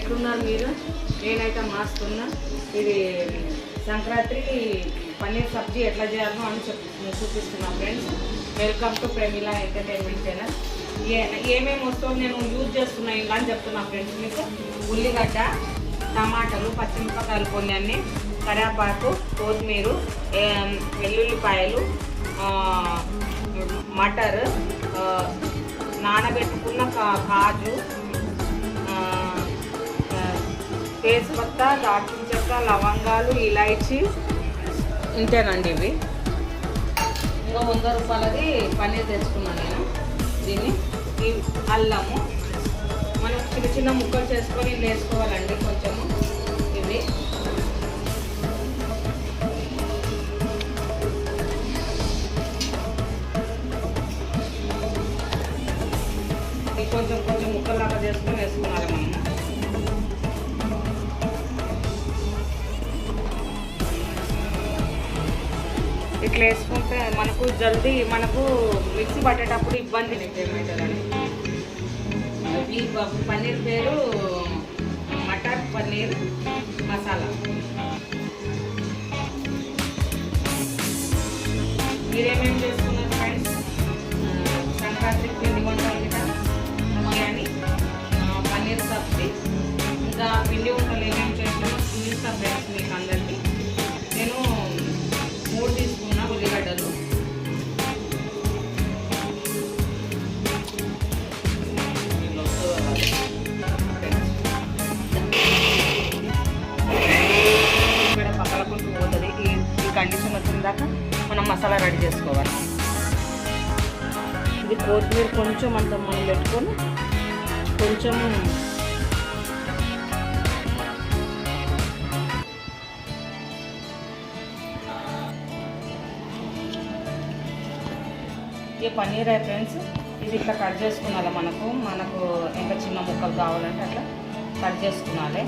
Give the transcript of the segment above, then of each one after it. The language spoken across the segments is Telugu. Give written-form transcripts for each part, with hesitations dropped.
ఎట్లున్నారు మీరు? నేనైతే మాస్తున్నా. ఇది సంక్రాంతి పన్నీర్ సబ్జీ ఎట్లా చేయాలో అని చూపిస్తున్నా friends. Welcome to Pramila entertainment channel. ఏమేమి వస్తుందో నేను యూజ్ చేస్తున్నా ఇలా అని చెప్తున్నా ఫ్రెండ్స్ మీకు. ఉల్లిగడ్డ, టమాటాలు, పచ్చిమిరపకాయలు కొన్ని అన్నీ, కరివేపాకు, కొత్తిమీర, వెల్లుల్లిపాయలు, మటర్, నానబెట్టుకున్న కాజు, తేజ్పత్తా, దాల్చిన చెక్క, లవంగాలు, ఇలాచీ, ఇంతేనండి. ఇవి ఇంకా 100 రూపాయలది పన్నీర్ తెచ్చుకున్నాను నేను. దీన్ని అల్లము మనం చిన్న చిన్న ముక్కలు చేసుకొని వేసుకోవాలండి కొంచెము. ఇవి కొంచెం కొంచెం ముక్కలాగా చేసుకొని వేసుకోవాలి మనము. ఇట్లా వేసుకుంటే మనకు జల్దీ మనకు మిక్సీ పట్టేటప్పుడు ఇబ్బంది ఏమవుతుందని. ఈ పన్నీర్ పేరు మటర్ పన్నీర్ మసాలా. మీరేమేమి చేసుకున్నారు ఫ్రెండ్స్? సంక్రాంతికి పిండి వంటలు కదా, బిర్యానీ, పన్నీర్ సబ్జీ, ఇంకా పిండి వంటలు ఏమేమి చేస్తామో చూపిస్తాను ఫ్రెండ్స్ మీకు అందరికీ. నేను 3 తీసుకున్నా ఉల్లిగడ్డలు, ఇక్కడ పక్కల కొంచెం పోతుంది. ఈ కండిషన్ వచ్చిన దాకా మనం మసాలా రెడీ చేసుకోవాలి. ఇది కొత్తిమీర కొంచెం అంత మనం పెట్టుకొని కొంచెం ఈ పన్నీర్ ఫ్రెండ్స్ ఇది ఇట్లా కట్ చేసుకున్నాలి. మనకు ఎంత చిన్న ముక్కలు కావాలంటే అట్లా కట్ చేసుకున్నాలి.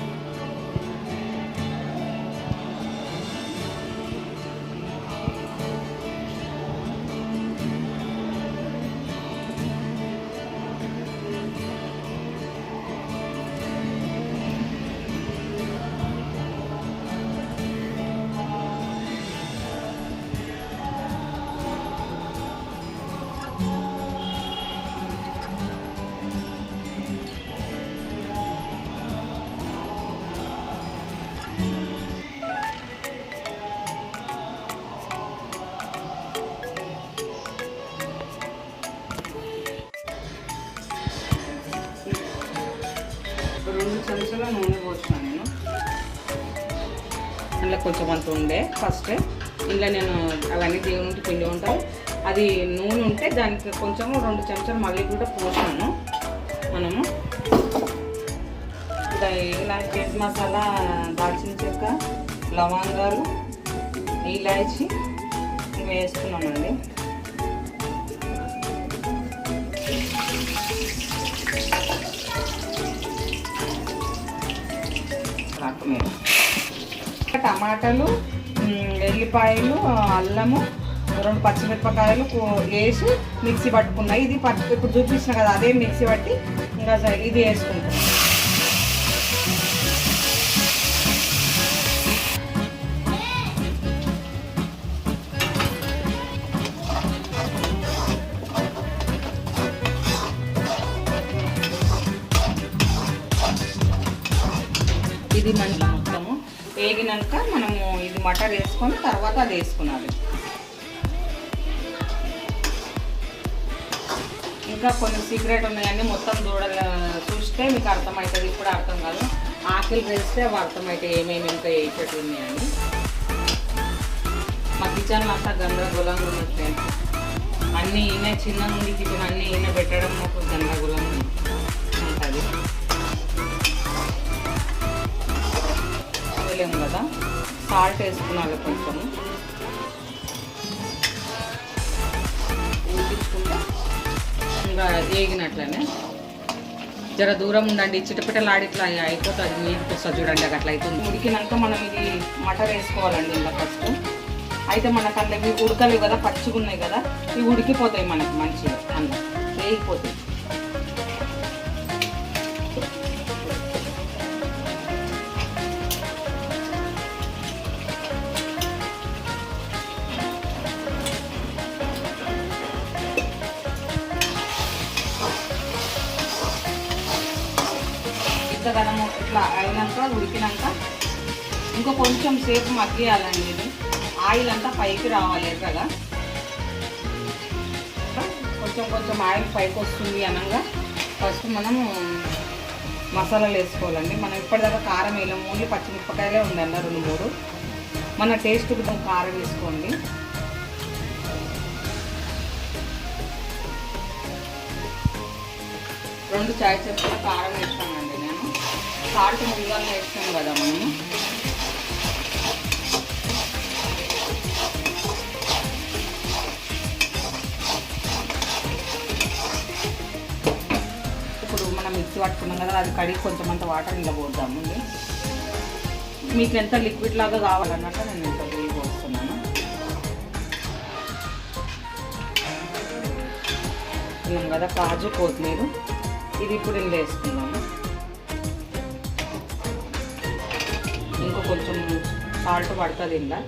చెంచాల నూనె పోసిన నేను. అందులో కొంచెం అంత ఉండే ఫస్ట్. ఇలా నేను అవన్నీ దేవునికి పిండి ఉంటాయి, అది నూనె ఉంటే దానికి కొంచెం 2 చెంచాలు మళ్ళీ కూడా పోసాను మనము. ఇలా చేతి మసాలా, దాల్చిన చెక్క, లవంగాలు, ఇలాచి ఇవి వేసుకున్నామండి. టమాటాలు, ఎల్లిపాయలు, అల్లము, 2 పచ్చిమిరపకాయలు వేసి మిక్సీ పట్టుకున్నాయి. ఇది ఇప్పుడు చూపించిన కదా అదే మిక్సీ పట్టి ఇంకా ఇది వేసుకుంటాం. ఇది మంచి మొత్తము వేగినాక మనము ఇది మటర్ వేసుకొని తర్వాత అది వేసుకున్నాలి. ఇంకా కొన్ని సీక్రెట్ ఉన్నాయని మొత్తం దూడలు చూస్తే మీకు అర్థమవుతుంది. ఇప్పుడు అర్థం కాదు, ఆకులు వేస్తే అవి అర్థమవుతాయి ఏమేమి ఇంకా వేసేటి ఉన్నాయని. మా కిచెన్లో అంతా గందరగోళంగా ఉన్నట్టు అన్నీ ఈయన చిన్న నుండి కిచెన్ అన్నీ ఈయన పెట్టడం మాకు గందరగోళంగా ఉంటుంది. వేయలేము కదా, సాల్ట్ వేసుకున్నాను కొంచెము. ఊపించుకుంటే ఇంకా వేగినట్లనే జర దూరం ఉండండి. చిటపిటలాడి ఇట్లా అయిపోతుంది, నీట్ వస్తుంది చూడండి. అట్లా అవుతుంది. ఉడికినాక మనం ఇది మటర్ వేసుకోవాలండి ఇంకా ఫస్ట్. అయితే మనకు అందులో ఇవి ఉడకలేవు కదా, పచ్చిగా ఉన్నాయి కదా, ఇవి ఉడికిపోతాయి మనకు మంచిగా, అన్న వేగిపోతాయి. అయినాక ఉడికినాక ఇంకో కొంచెం సేపు మగ్గియాలండి. ఇది ఆయిల్ అంతా పైకి రావాలి ఎర్రగా. కొంచెం కొంచెం ఆయిల్ పైకి వస్తుంది అనగా ఫస్ట్ మనము మసాలాలు వేసుకోవాలండి. మనం ఇప్పటిదాకా కారం వేయలేము, ఓన్లీ పచ్చిమిరపకాయలే ఉందండి 2-3. మన టేస్ట్కి కారం వేసుకోండి. రెండు చాయ్ చెంచాల కారం వేస్తానండి నేను. సాల్ట్ ముందుగా వేస్తాం కదా మనము. ఇప్పుడు మనం మిక్సీ పట్టుకున్నాం కదా, అది కడిగి కొంచెం అంత వాటర్ ఇలా పోద్దామండి. మీకు ఎంత లిక్విడ్ లాగా కావాలన్నట్టు నేను ఎంత నీళ్ళు పోస్తున్నాను. ఇన్నాం కదా కాజు కొత్తిమీర, ఇది ఇప్పుడు ఇందులో వేసుకున్నాము. ఇంకో కొంచెం సాల్ట్ పడుతుంది ఇలా.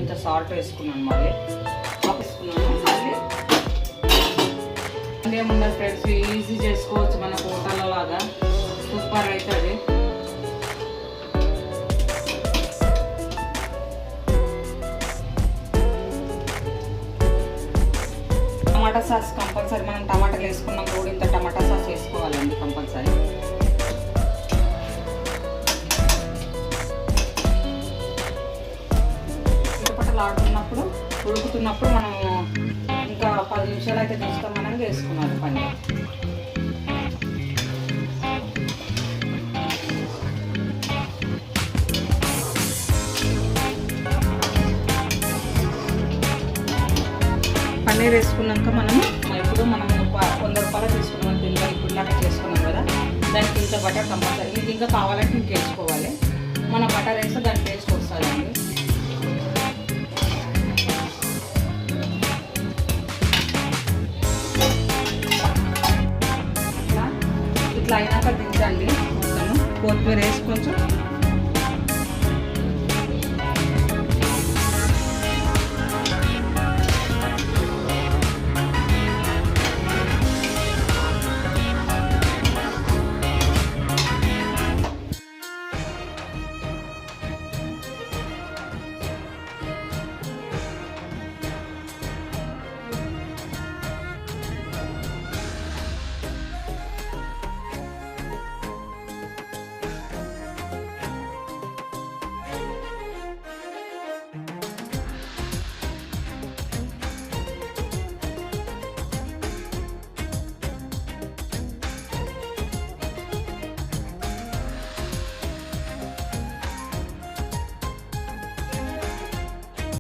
ఇంత సాల్ట్ వేసుకున్నాను, మళ్ళీ వేసుకున్నాను. మళ్ళీ ఏముండదు ఫ్రెండ్స్, ఈజీ చేసుకోవచ్చు మన హోటల్ లాగా. సూపర్ అవుతుంది. టమాటా సాస్ కంపల్సరీ, మనం టమాటాలు వేసుకున్నాం కూడా ఇంత టమాటా సాస్ వేసుకోవాలండి కంపల్సరీ. చిటపటలు ఆడుతున్నప్పుడు ఉడుకుతున్నప్పుడు మనం ఇంకా 10 నిమిషాలు అయితే తీస్తాం మనం వేసుకున్నాం పన్నీర్. పన్నీర్ వేసుకున్నాక మనము ఇప్పుడు మనం 100 రూపాయలు తీసుకున్నాం దీనిలో. ఇప్పుడు లాగా చేసుకున్నాం కదా, దానికి ఇంత బటర్ కంపల్సరీ. మీకు ఇంకా కావాలంటే ఇంక వేసుకోవాలి. మన బటర్ వేస్తే